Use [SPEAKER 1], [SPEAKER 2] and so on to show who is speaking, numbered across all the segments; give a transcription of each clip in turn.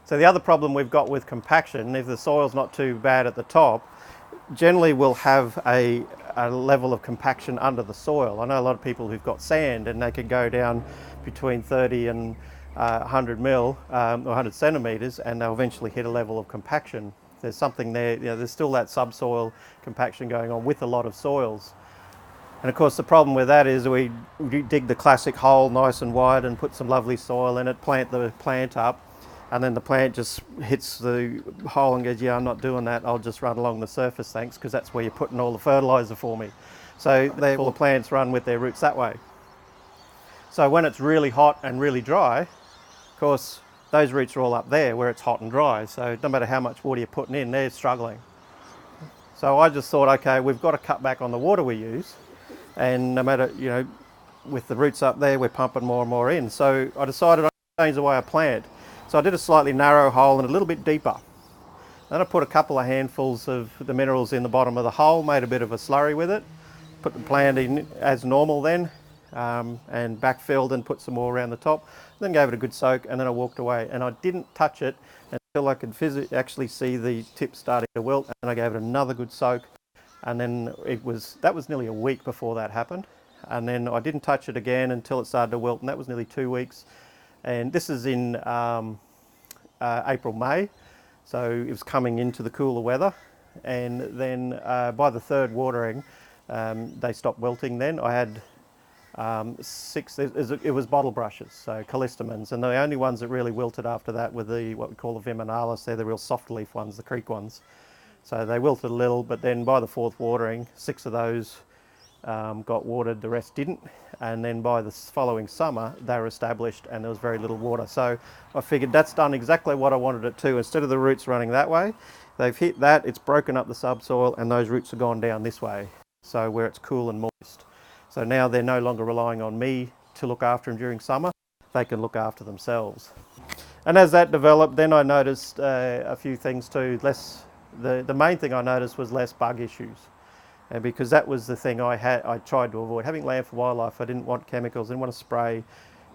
[SPEAKER 1] So the other problem we've got with compaction, if the soil's not too bad at the top, generally we'll have a level of compaction under the soil. I know a lot of people who've got sand and they can go down between 30 and 100 mil or 100 centimetres and they'll eventually hit a level of compaction. There's something there, there's still that subsoil compaction going on with a lot of soils. And of course the problem with that is we dig the classic hole nice and wide and put some lovely soil in it, plant the plant up, and then the plant just hits the hole and goes, yeah, I'm not doing that, I'll just run along the surface, thanks, because that's where you're putting all the fertiliser for me. So all the plants run with their roots that way. So when it's really hot and really dry, of course, those roots are all up there where it's hot and dry. So no matter how much water you're putting in, they're struggling. So I just thought, okay, we've got to cut back on the water we use. And no matter, with the roots up there, we're pumping more and more in. So I decided I'd change the way I plant. So I did a slightly narrow hole and a little bit deeper. Then I put a couple of handfuls of the minerals in the bottom of the hole, made a bit of a slurry with it, put the plant in as normal then, and backfilled and put some more around the top. Then gave it a good soak and then I walked away. And I didn't touch it until I could actually see the tip starting to wilt, and I gave it another good soak. And then that was nearly a week before that happened. And then I didn't touch it again until it started to wilt, and that was nearly 2 weeks. And this is in April, May. So it was coming into the cooler weather. And then by the third watering, they stopped wilting then. I had 6, it was bottle brushes, so callistemons. And the only ones that really wilted after that were what we call the viminalis. They're the real soft leaf ones, the creek ones. So they wilted a little, but then by the 4th watering, 6 of those got watered, the rest didn't. And then by the following summer, they were established and there was very little water. So I figured that's done exactly what I wanted it to. Instead of the roots running that way, they've hit that, it's broken up the subsoil, and those roots have gone down this way. So where it's cool and moist. So now they're no longer relying on me to look after them during summer. They can look after themselves. And as that developed, then I noticed a few things too. The main thing I noticed was less bug issues. And because that was the thing I tried to avoid. Having land for wildlife, I didn't want chemicals, didn't want to spray,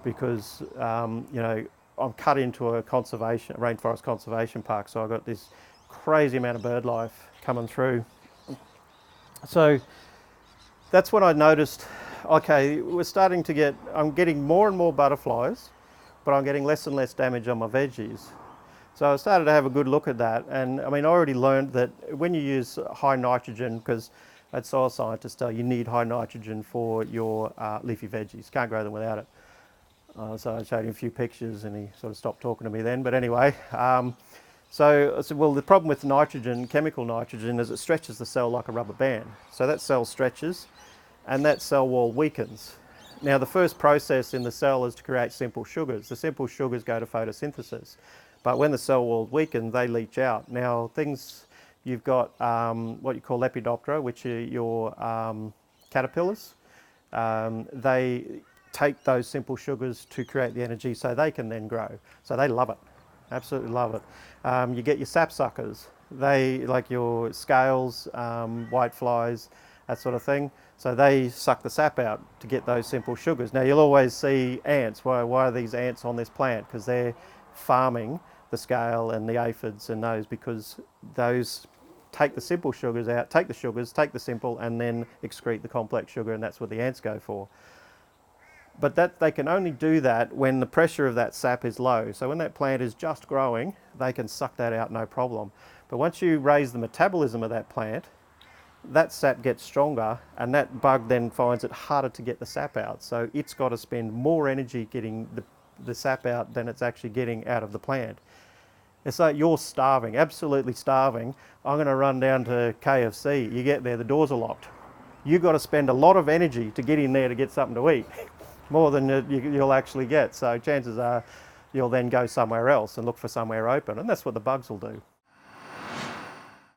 [SPEAKER 1] because I'm cut into a rainforest conservation park, so I got this crazy amount of bird life coming through. So that's when I noticed, okay, I'm getting more and more butterflies, but I'm getting less and less damage on my veggies. So I started to have a good look at that, and I already learned that when you use high nitrogen, because as soil scientists tell you need high nitrogen for your leafy veggies, can't grow them without it. So I showed him a few pictures and he sort of stopped talking to me then, but anyway. So I said, well, the problem with nitrogen, chemical nitrogen, is it stretches the cell like a rubber band. So that cell stretches and that cell wall weakens. Now the first process in the cell is to create simple sugars. The simple sugars go to photosynthesis. But when the cell walls weaken, they leach out. Now you've got what you call Lepidoptera, which are your caterpillars. They take those simple sugars to create the energy so they can then grow. So they love it, absolutely love it. You get your sapsuckers. They, like your scales, whiteflies, that sort of thing. So they suck the sap out to get those simple sugars. Now you'll always see ants. Why are these ants on this plant? Because they're farming the scale and the aphids and those, because those take the simple sugars out, take the sugars, take the simple, and then excrete the complex sugar, and that's what the ants go for. But they can only do that when the pressure of that sap is low. So when that plant is just growing, they can suck that out no problem. But once you raise the metabolism of that plant, that sap gets stronger, and that bug then finds it harder to get the sap out. So it's got to spend more energy getting the sap out than it's actually getting out of the plant. It's like you're starving, absolutely starving. I'm going to run down to KFC. You get there, the doors are locked. You've got to spend a lot of energy to get in there to get something to eat, more than you'll actually get. So chances are you'll then go somewhere else and look for somewhere open, and that's what the bugs will do.